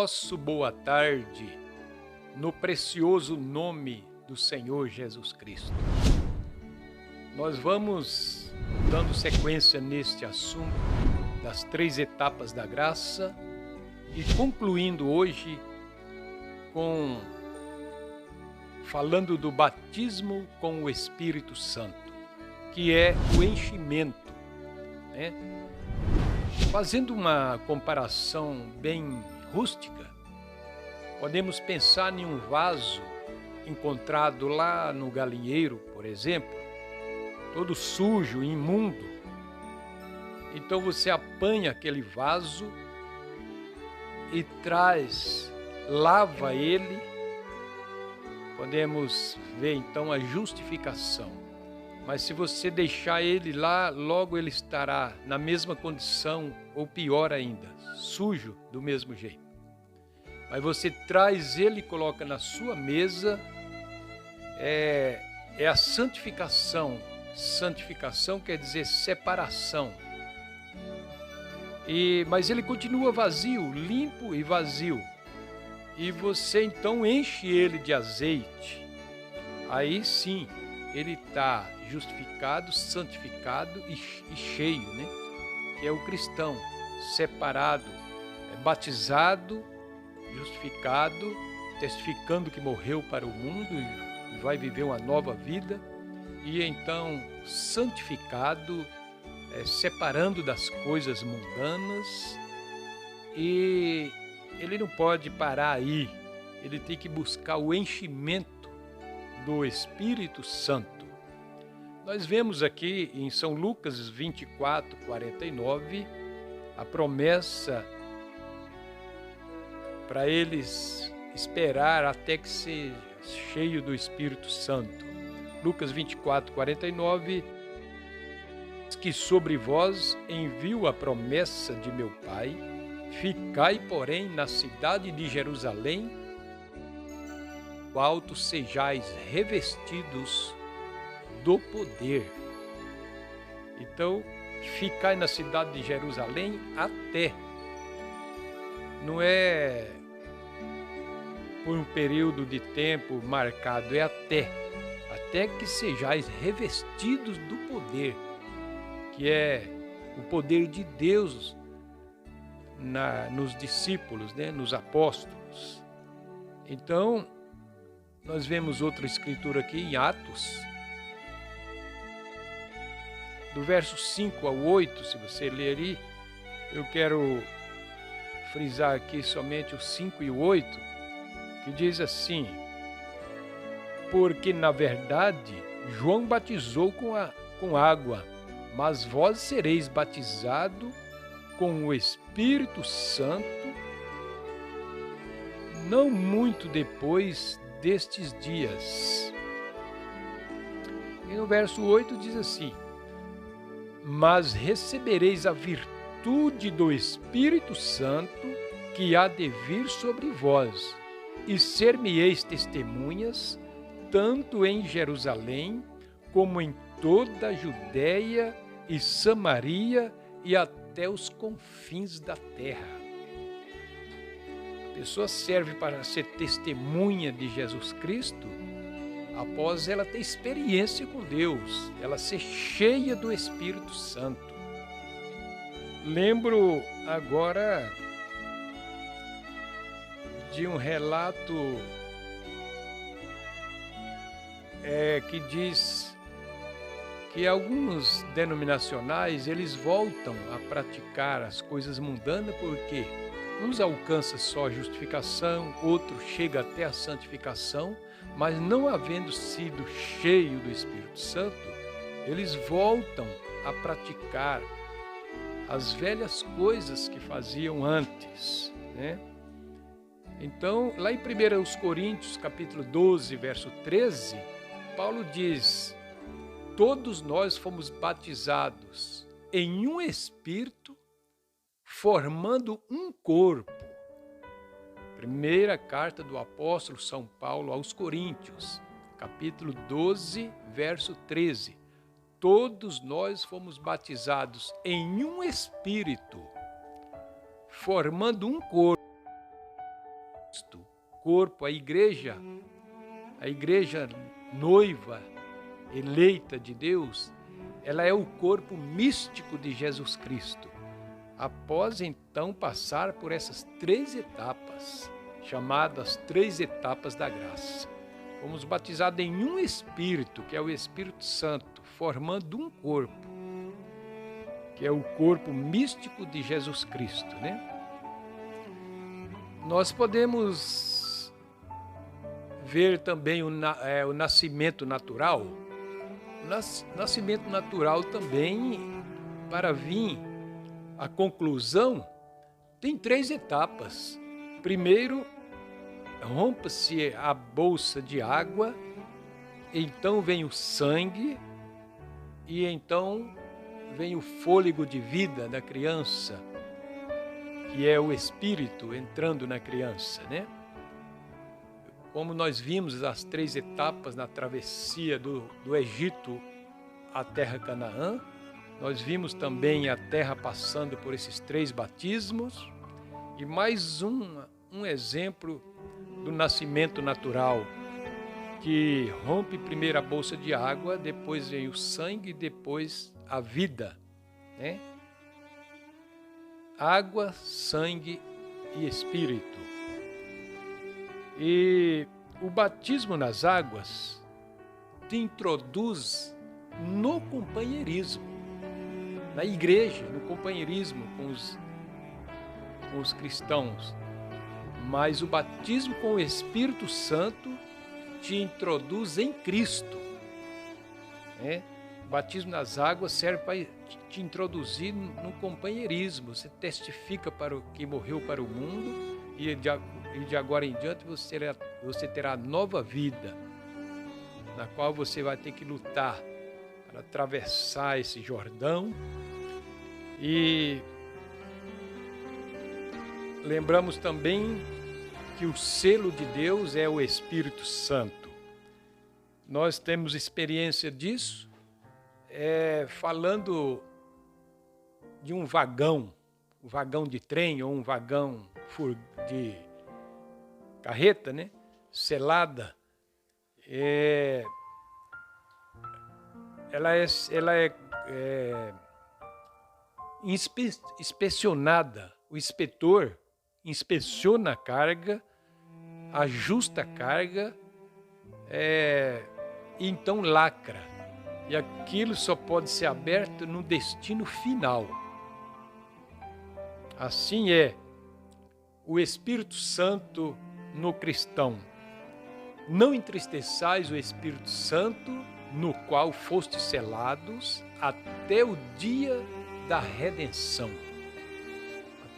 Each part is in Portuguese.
nosso boa tarde no precioso nome do Senhor Jesus Cristo. Nós vamos dando sequência neste assunto das 3 etapas da graça e concluindo hoje falando do batismo com o Espírito Santo, que é o enchimento, né? Fazendo uma comparação bem rústica, podemos pensar em um vaso encontrado lá no galinheiro, por exemplo, todo sujo, imundo. Então você apanha aquele vaso e lava ele. Podemos ver então a justificação. Mas se você deixar ele lá, logo ele estará na mesma condição, ou pior ainda, sujo do mesmo jeito. Mas você traz ele e coloca na sua mesa, é a santificação. Santificação quer dizer separação. Mas ele continua vazio, limpo e vazio. E você então enche ele de azeite. Aí sim, ele está justificado, santificado e cheio, né? Que é o cristão, separado, batizado, justificado, testificando que morreu para o mundo e vai viver uma nova vida, e então santificado, separando das coisas mundanas, e ele não pode parar aí, ele tem que buscar o enchimento do Espírito Santo. Nós vemos aqui em São Lucas 24, 49, a promessa para eles esperar até que seja cheio do Espírito Santo. Lucas 24, 49, que sobre vós envio a promessa de meu Pai, ficai, porém, na cidade de Jerusalém, do alto sejais revestidos do poder. Então, ficai na cidade de Jerusalém até. Não é por um período de tempo marcado, é até que sejais revestidos do poder, que é o poder de Deus nos discípulos, né, nos apóstolos. Então, nós vemos outra escritura aqui em Atos, do verso 5 ao 8, se você ler aí, eu quero frisar aqui somente o 5 e o 8, que diz assim: porque na verdade João batizou com água, mas vós sereis batizados com o Espírito Santo não muito depois destes dias. E no verso 8 diz assim: mas recebereis a virtude do Espírito Santo que há de vir sobre vós, e ser-me-eis testemunhas, tanto em Jerusalém, como em toda a Judéia e Samaria e até os confins da terra. A pessoa serve para ser testemunha de Jesus Cristo após ela ter experiência com Deus, ela ser cheia do Espírito Santo. Lembro agora de um relato que diz que alguns denominacionais, eles voltam a praticar as coisas mundanas porque uns alcança só a justificação, outro chega até a santificação, mas não havendo sido cheio do Espírito Santo, eles voltam a praticar as velhas coisas que faziam antes, né? Então, lá em 1 Coríntios, capítulo 12, verso 13, Paulo diz: todos nós fomos batizados em um Espírito, formando um corpo. Primeira carta do apóstolo São Paulo aos Coríntios, capítulo 12, verso 13. Todos nós fomos batizados em um Espírito, formando um corpo. corpo, a igreja noiva, eleita de Deus, ela é o corpo místico de Jesus Cristo. Após então passar por essas 3 etapas, chamadas 3 etapas da graça. Fomos batizados em um Espírito, que é o Espírito Santo, formando um corpo, que é o corpo místico de Jesus Cristo, né? Nós podemos ver também o nascimento natural. O nascimento natural também, para vir à conclusão, tem 3 etapas. Primeiro, rompe-se a bolsa de água, então vem o sangue, e então vem o fôlego de vida da criança, que é o Espírito entrando na criança, né? Como nós vimos as 3 etapas na travessia do Egito à terra Canaã, nós vimos também a terra passando por esses 3 batismos, e mais um exemplo do nascimento natural, que rompe primeiro a bolsa de água, depois vem o sangue, depois a vida, né? Água, sangue e espírito. E o batismo nas águas te introduz no companheirismo, na igreja, no companheirismo com os cristãos. Mas o batismo com o Espírito Santo te introduz em Cristo, né? O batismo nas águas serve para te introduzir no companheirismo. Você testifica para o que morreu para o mundo, e de agora em diante você terá nova vida, na qual você vai ter que lutar para atravessar esse Jordão. E lembramos também que o selo de Deus é o Espírito Santo. Nós temos experiência disso, falando de um vagão de trem ou um vagão de carreta, né? Selada. Ela é inspecionada. O inspetor inspeciona a carga, ajusta a carga, e então lacra. E aquilo só pode ser aberto no destino final. Assim é o Espírito Santo no cristão. Não entristeçais o Espírito Santo, no qual fostes selados até o dia da redenção.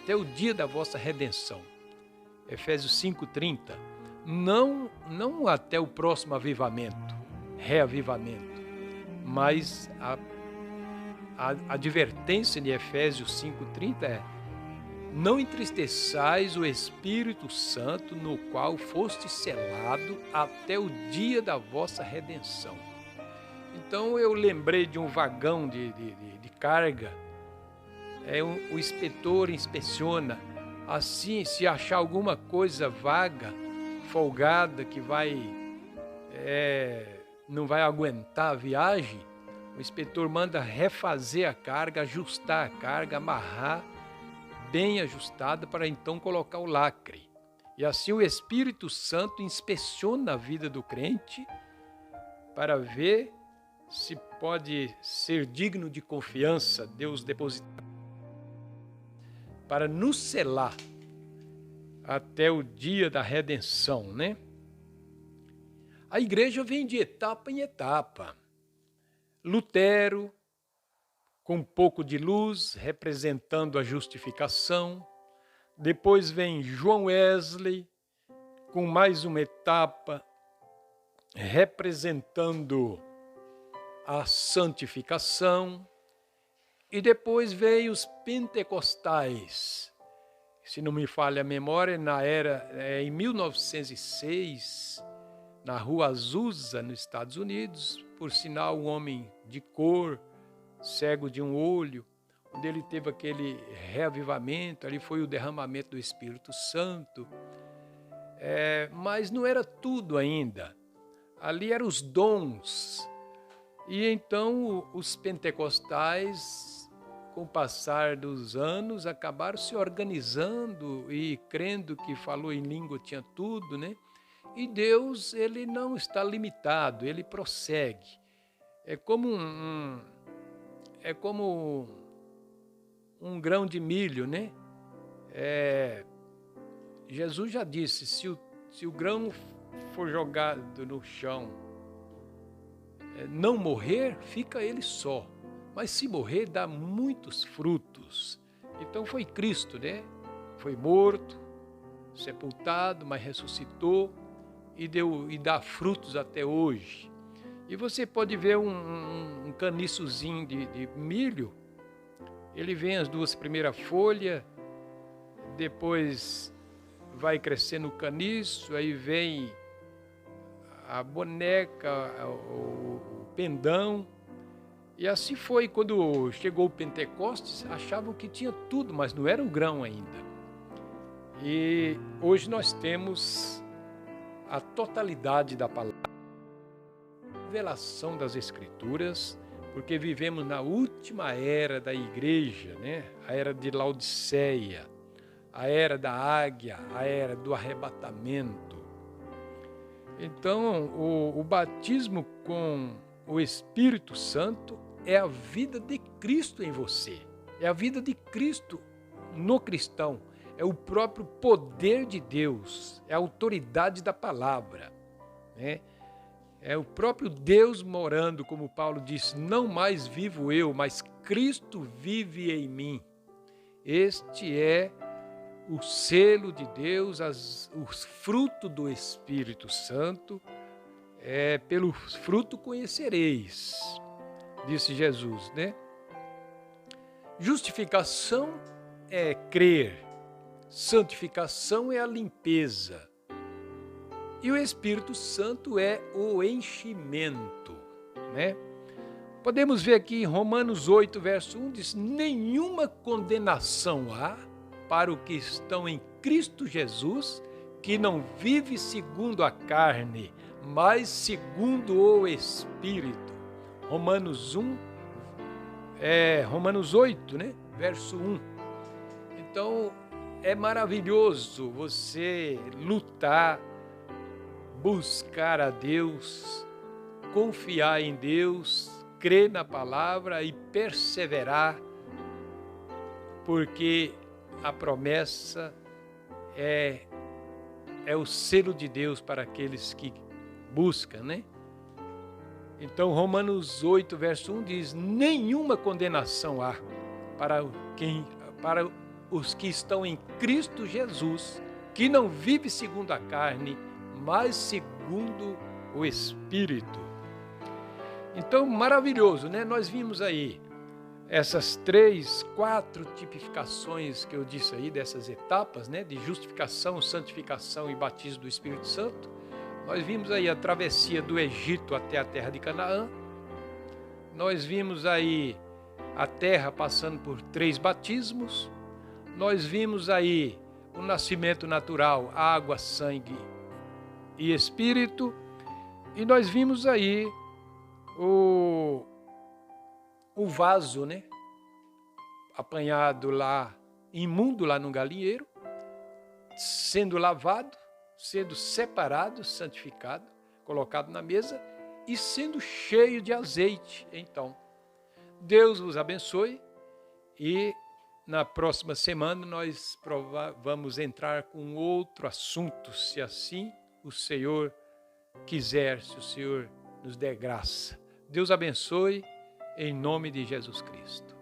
Até o dia da vossa redenção. Efésios 5:30. Não até o próximo reavivamento, mas a advertência de Efésios 5:30 é: não entristeçais o Espírito Santo, no qual foste selado até o dia da vossa redenção. Então eu lembrei de um vagão de carga. O inspetor inspeciona. Assim, se achar alguma coisa vaga, folgada, que não vai aguentar a viagem, o inspetor manda refazer a carga, ajustar a carga, amarrar bem ajustada para então colocar o lacre. E assim o Espírito Santo inspeciona a vida do crente para ver se pode ser digno de confiança, Deus depositar, para nos selar até o dia da redenção, né? A igreja vem de etapa em etapa. Lutero, com um pouco de luz, representando a justificação. Depois vem João Wesley, com mais uma etapa, representando a santificação. E depois veio os pentecostais. Se não me falha a memória, em 1906, na Rua Azusa, nos Estados Unidos, por sinal, um homem de cor, cego de um olho, onde ele teve aquele reavivamento, ali foi o derramamento do Espírito Santo. mas não era tudo ainda. Ali eram os dons. E então os pentecostais, com o passar dos anos, acabaram se organizando e crendo que falou em língua tinha tudo, né? E Deus, ele não está limitado, ele prossegue. É como um grão de milho, né? Jesus já disse, se o grão for jogado no chão, não morrer, fica ele só. Mas se morrer, dá muitos frutos. Então foi Cristo, né? Foi morto, sepultado, mas ressuscitou e dá frutos até hoje. E você pode ver um caniçozinho de milho, ele vem as duas primeiras folhas, depois vai crescendo o caniço, aí vem a boneca, o pendão. E assim foi, quando chegou o Pentecostes, achavam que tinha tudo, mas não era o grão ainda. E hoje nós temos a totalidade da palavra, a revelação das Escrituras, porque vivemos na última era da igreja, né? A era de Laodiceia, a era da águia, a era do arrebatamento. Então, o batismo com o Espírito Santo é a vida de Cristo em você, é a vida de Cristo no cristão, é o próprio poder de Deus, é a autoridade da palavra, né? É o próprio Deus morando, como Paulo disse, não mais vivo eu, mas Cristo vive em mim. Este é o selo de Deus, o fruto do Espírito Santo, pelo fruto conhecereis, disse Jesus, né? Justificação é crer, santificação é a limpeza, e o Espírito Santo é o enchimento, né? Podemos ver aqui em Romanos 8, verso 1, diz, nenhuma condenação há para os que estão em Cristo Jesus, que não vive segundo a carne, mas segundo o Espírito. Romanos 8, né? Verso 1. Então, é maravilhoso você lutar, buscar a Deus, confiar em Deus, crer na palavra e perseverar, porque a promessa é o selo de Deus para aqueles que buscam, né? Então, Romanos 8, verso 1 diz, nenhuma condenação há para os que estão em Cristo Jesus, que não vive segundo a carne, mas segundo o Espírito. Então, maravilhoso, né? Nós vimos aí essas 3, 4 tipificações que eu disse aí, dessas etapas, né? De justificação, santificação e batismo do Espírito Santo. Nós vimos aí a travessia do Egito até a terra de Canaã. Nós vimos aí a terra passando por 3 batismos. Nós vimos aí o nascimento natural, água, sangue e espírito. E nós vimos aí o vaso, né? Apanhado lá, imundo lá no galinheiro, sendo lavado, sendo separado, santificado, colocado na mesa e sendo cheio de azeite. Então, Deus vos abençoe e na próxima semana nós vamos entrar com outro assunto, se assim o Senhor quiser, se o Senhor nos der graça. Deus abençoe em nome de Jesus Cristo.